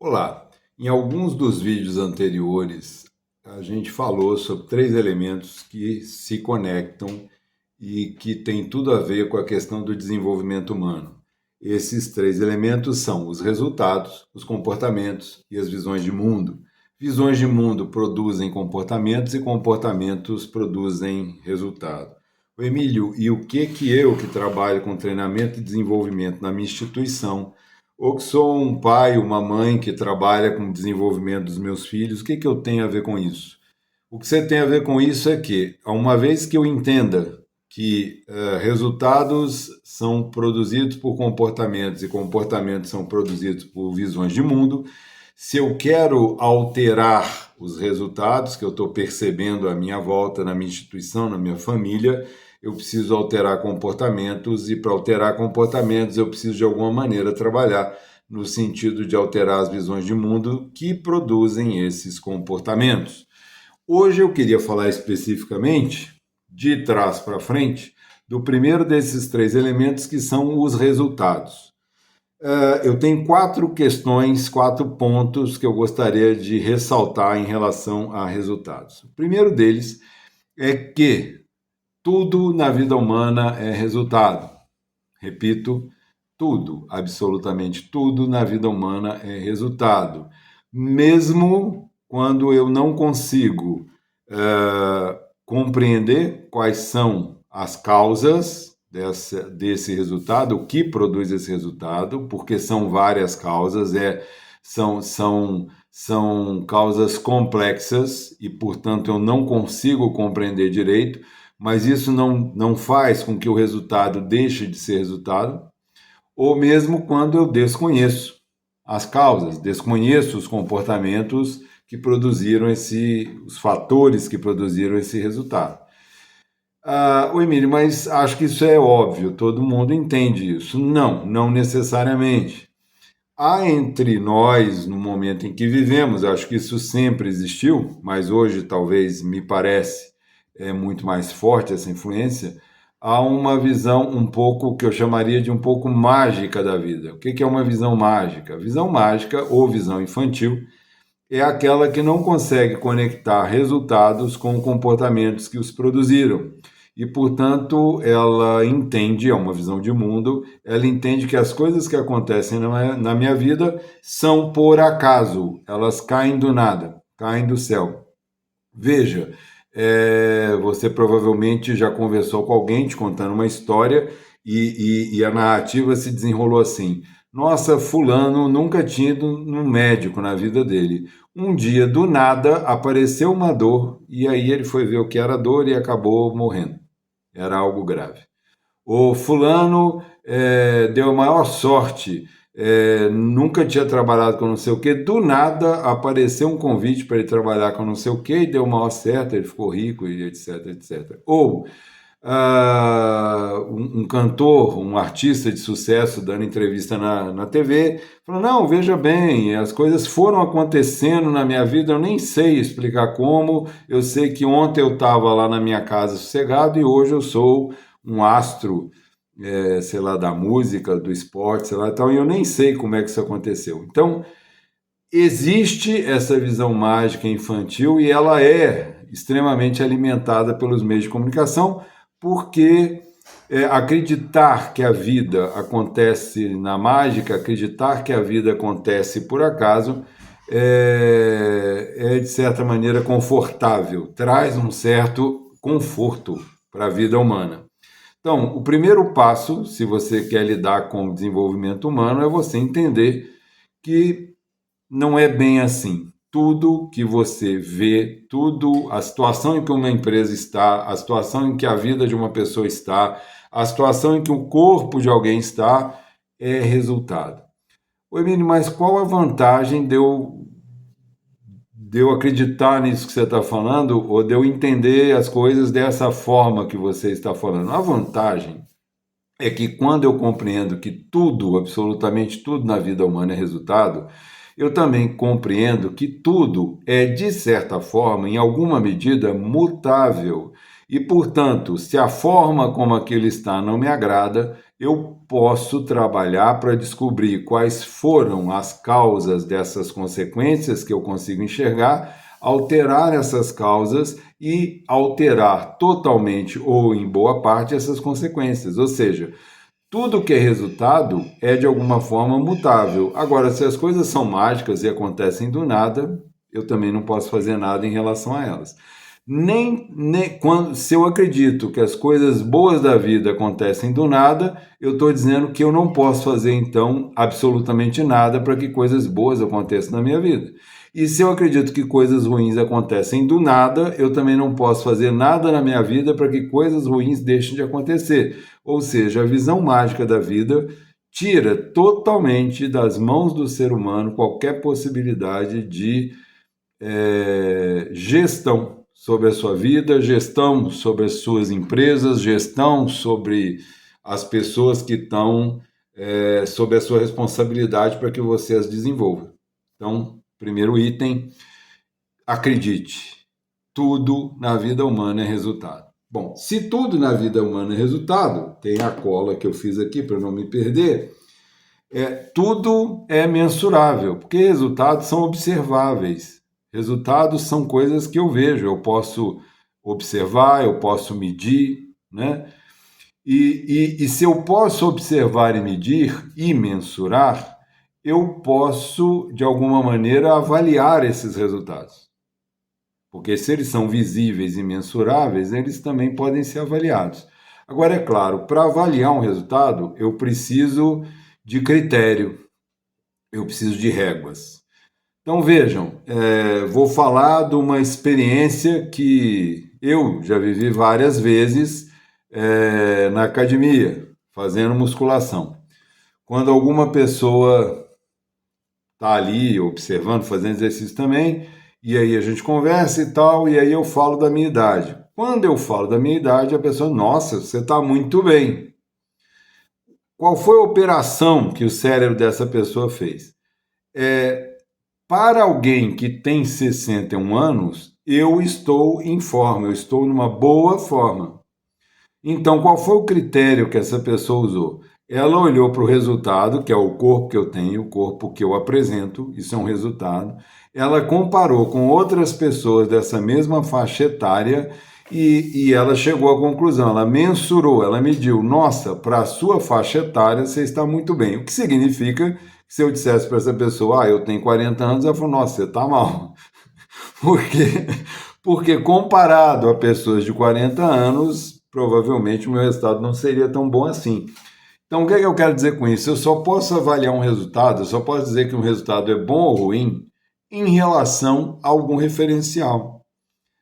Olá, em alguns dos vídeos anteriores a gente falou sobre três elementos que se conectam e que têm tudo a ver com a questão do desenvolvimento humano. Esses três elementos são os resultados, os comportamentos e as visões de mundo. Visões de mundo produzem comportamentos e comportamentos produzem resultado. O Emílio, e o que eu, que trabalho com treinamento e desenvolvimento na minha instituição, ou que sou um pai, uma mãe que trabalha com o desenvolvimento dos meus filhos, o que eu tenho a ver com isso? O que você tem a ver com isso é que, uma vez que eu entenda que resultados são produzidos por comportamentos e comportamentos são produzidos por visões de mundo, se eu quero alterar os resultados que eu estou percebendo à minha volta, na minha instituição, na minha família, eu preciso alterar comportamentos e para alterar comportamentos eu preciso de alguma maneira trabalhar no sentido de alterar as visões de mundo que produzem esses comportamentos. Hoje eu queria falar especificamente, de trás para frente, do primeiro desses três elementos que são os resultados. Eu tenho quatro questões, quatro pontos que eu gostaria de ressaltar em relação a resultados. O primeiro deles é que tudo na vida humana é resultado. Repito, tudo, absolutamente tudo na vida humana é resultado. Mesmo quando eu não consigo compreender quais são as causas desse resultado, o que produz esse resultado, porque são várias causas, são causas complexas e, portanto, eu não consigo compreender direito, mas isso não faz com que o resultado deixe de ser resultado, ou mesmo quando eu desconheço as causas, desconheço os comportamentos que produziram os fatores que produziram esse resultado. Emílio, mas acho que isso é óbvio, todo mundo entende isso. Não necessariamente. Há entre nós, no momento em que vivemos, acho que isso sempre existiu, mas hoje talvez me parece é muito mais forte essa influência, há uma visão um pouco que eu chamaria de um pouco mágica da vida. O que é uma visão mágica? Visão mágica ou visão infantil é aquela que não consegue conectar resultados com comportamentos que os produziram. E, portanto, ela entende, é uma visão de mundo, ela entende que as coisas que acontecem na minha vida são por acaso, elas caem do nada, caem do céu. Veja, você provavelmente já conversou com alguém te contando uma história e a narrativa se desenrolou assim. Nossa, fulano nunca tinha ido num médico na vida dele. Um dia, do nada, apareceu uma dor e aí ele foi ver o que era a dor e acabou morrendo. Era algo grave. O fulano deu a maior sorte, nunca tinha trabalhado com não sei o que, do nada apareceu um convite para ele trabalhar com não sei o que e deu a maior certo, ele ficou rico e etc, etc. Ou um cantor, um artista de sucesso dando entrevista na TV, falou, não, veja bem, as coisas foram acontecendo na minha vida, eu nem sei explicar como, eu sei que ontem eu estava lá na minha casa sossegado e hoje eu sou um astro, sei lá, da música, do esporte, sei lá, tal, e eu nem sei como é que isso aconteceu. Então, existe essa visão mágica infantil e ela é extremamente alimentada pelos meios de comunicação, porque acreditar que a vida acontece na mágica, acreditar que a vida acontece por acaso, de certa maneira confortável, traz um certo conforto para a vida humana. Então, o primeiro passo, se você quer lidar com o desenvolvimento humano, é você entender que não é bem assim. Tudo que você vê, tudo, a situação em que uma empresa está, a situação em que a vida de uma pessoa está, a situação em que o corpo de alguém está, é resultado. Oi, Emílio, mas qual a vantagem de eu acreditar nisso que você está falando ou de eu entender as coisas dessa forma que você está falando? A vantagem é que quando eu compreendo que tudo, absolutamente tudo na vida humana é resultado, eu também compreendo que tudo é, de certa forma, em alguma medida, mutável. E, portanto, se a forma como aquilo está não me agrada, eu posso trabalhar para descobrir quais foram as causas dessas consequências que eu consigo enxergar, alterar essas causas e alterar totalmente ou em boa parte essas consequências. Ou seja, tudo que é resultado é de alguma forma mutável. Agora, se as coisas são mágicas e acontecem do nada, eu também não posso fazer nada em relação a elas. Nem quando, se eu acredito que as coisas boas da vida acontecem do nada, eu estou dizendo que eu não posso fazer então absolutamente nada para que coisas boas aconteçam na minha vida. E se eu acredito que coisas ruins acontecem do nada, eu também não posso fazer nada na minha vida para que coisas ruins deixem de acontecer. Ou seja, a visão mágica da vida tira totalmente das mãos do ser humano qualquer possibilidade de gestão sobre a sua vida, gestão sobre as suas empresas, gestão sobre as pessoas que estão sob a sua responsabilidade para que você as desenvolva. Então, primeiro item, acredite, tudo na vida humana é resultado. Bom, se tudo na vida humana é resultado, tem a cola que eu fiz aqui para não me perder, tudo é mensurável, porque resultados são observáveis. Resultados são coisas que eu vejo, eu posso observar, eu posso medir, né? E se eu posso observar e medir e mensurar, eu posso, de alguma maneira, avaliar esses resultados. Porque se eles são visíveis e mensuráveis, eles também podem ser avaliados. Agora, é claro, para avaliar um resultado, eu preciso de critério, eu preciso de réguas. Então, vejam, vou falar de uma experiência que eu já vivi várias vezes na academia, fazendo musculação. Quando alguma pessoa está ali observando, fazendo exercício também, e aí a gente conversa e tal, e aí eu falo da minha idade. Quando eu falo da minha idade, a pessoa, nossa, você está muito bem. Qual foi a operação que o cérebro dessa pessoa fez? Para alguém que tem 61 anos, eu estou em forma, eu estou numa boa forma. Então, qual foi o critério que essa pessoa usou? Ela olhou para o resultado, que é o corpo que eu tenho, o corpo que eu apresento, isso é um resultado. Ela comparou com outras pessoas dessa mesma faixa etária e ela chegou à conclusão, ela mensurou, ela mediu, nossa, para a sua faixa etária você está muito bem. O que significa que se eu dissesse para essa pessoa, eu tenho 40 anos, ela falou, nossa, você está mal. Por quê? Porque comparado a pessoas de 40 anos, provavelmente o meu resultado não seria tão bom assim. Então, o que é que eu quero dizer com isso? Eu só posso avaliar um resultado, eu só posso dizer que um resultado é bom ou ruim em relação a algum referencial.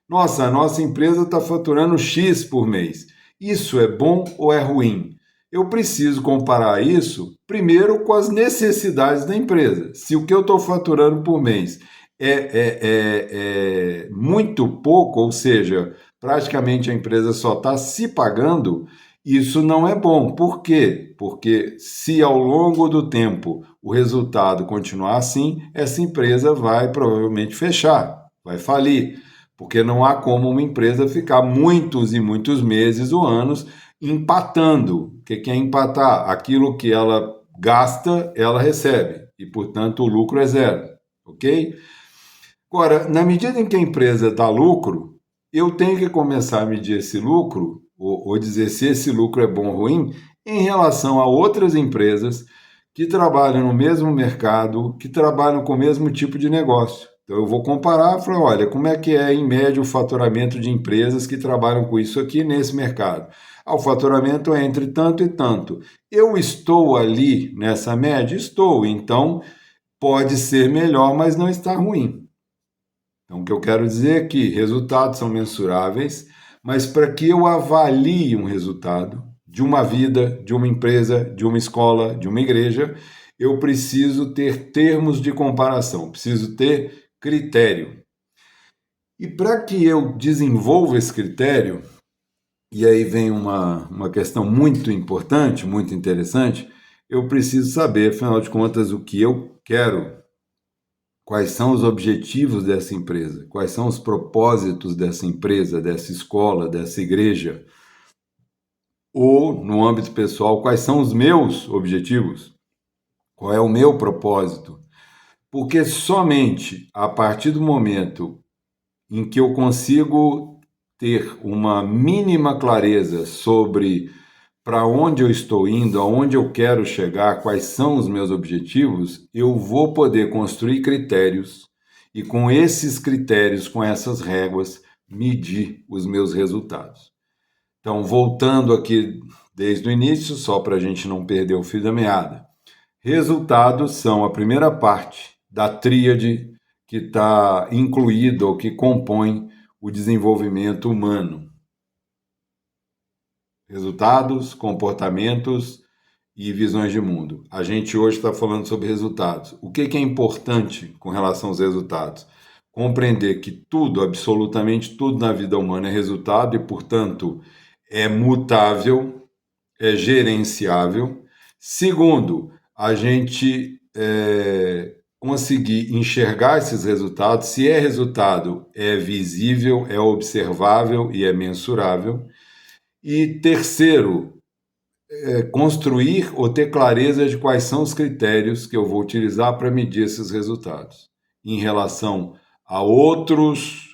Nossa, a nossa empresa está faturando X por mês. Isso é bom ou é ruim? Eu preciso comparar isso primeiro com as necessidades da empresa. Se o que eu estou faturando por mês é muito pouco, ou seja, praticamente a empresa só está se pagando, isso não é bom. Por quê? Porque se ao longo do tempo o resultado continuar assim, essa empresa vai provavelmente fechar, vai falir, porque não há como uma empresa ficar muitos e muitos meses ou anos empatando. O que é empatar? Aquilo que ela gasta, ela recebe, e portanto o lucro é zero, ok? Agora, na medida em que a empresa dá lucro, eu tenho que começar a medir esse lucro, ou dizer se esse lucro é bom ou ruim, em relação a outras empresas que trabalham no mesmo mercado, que trabalham com o mesmo tipo de negócio. Então, eu vou comparar e falar, olha, como é que é, em média, o faturamento de empresas que trabalham com isso aqui nesse mercado? O faturamento é entre tanto e tanto. Eu estou ali nessa média? Estou. Então, pode ser melhor, mas não está ruim. Então, o que eu quero dizer é que resultados são mensuráveis, mas para que eu avalie um resultado de uma vida, de uma empresa, de uma escola, de uma igreja, eu preciso ter termos de comparação, preciso ter critério. E para que eu desenvolva esse critério, e aí vem uma questão muito importante, muito interessante, eu preciso saber, afinal de contas, o que eu quero. quais são os objetivos dessa empresa, quais são os propósitos dessa empresa, dessa escola, dessa igreja, ou, no âmbito pessoal, quais são os meus objetivos, qual é o meu propósito. Porque somente a partir do momento em que eu consigo ter uma mínima clareza sobre para onde eu estou indo, aonde eu quero chegar, quais são os meus objetivos, eu vou poder construir critérios e com esses critérios, com essas réguas, medir os meus resultados. Então, voltando aqui desde o início, só para a gente não perder o fio da meada. Resultados são a primeira parte da tríade que está incluída ou que compõe o desenvolvimento humano. Resultados, comportamentos e visões de mundo. A gente hoje está falando sobre resultados. O que é importante com relação aos resultados? Compreender que tudo, absolutamente tudo na vida humana é resultado e, portanto, é mutável, é gerenciável. Segundo, a gente conseguir enxergar esses resultados. Se é resultado, é visível, é observável e é mensurável. E terceiro, construir ou ter clareza de quais são os critérios que eu vou utilizar para medir esses resultados em relação a outras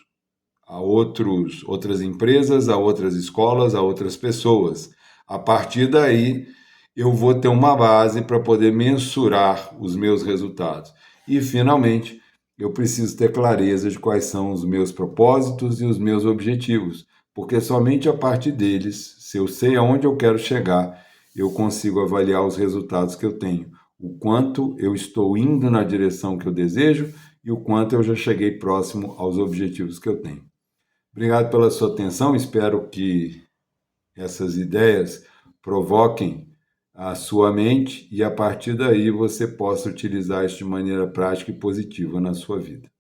empresas, a outras escolas, a outras pessoas. A partir daí, eu vou ter uma base para poder mensurar os meus resultados. E, finalmente, eu preciso ter clareza de quais são os meus propósitos e os meus objetivos, porque somente a partir deles, se eu sei aonde eu quero chegar, eu consigo avaliar os resultados que eu tenho, o quanto eu estou indo na direção que eu desejo e o quanto eu já cheguei próximo aos objetivos que eu tenho. Obrigado pela sua atenção, espero que essas ideias provoquem a sua mente e a partir daí você possa utilizar isso de maneira prática e positiva na sua vida.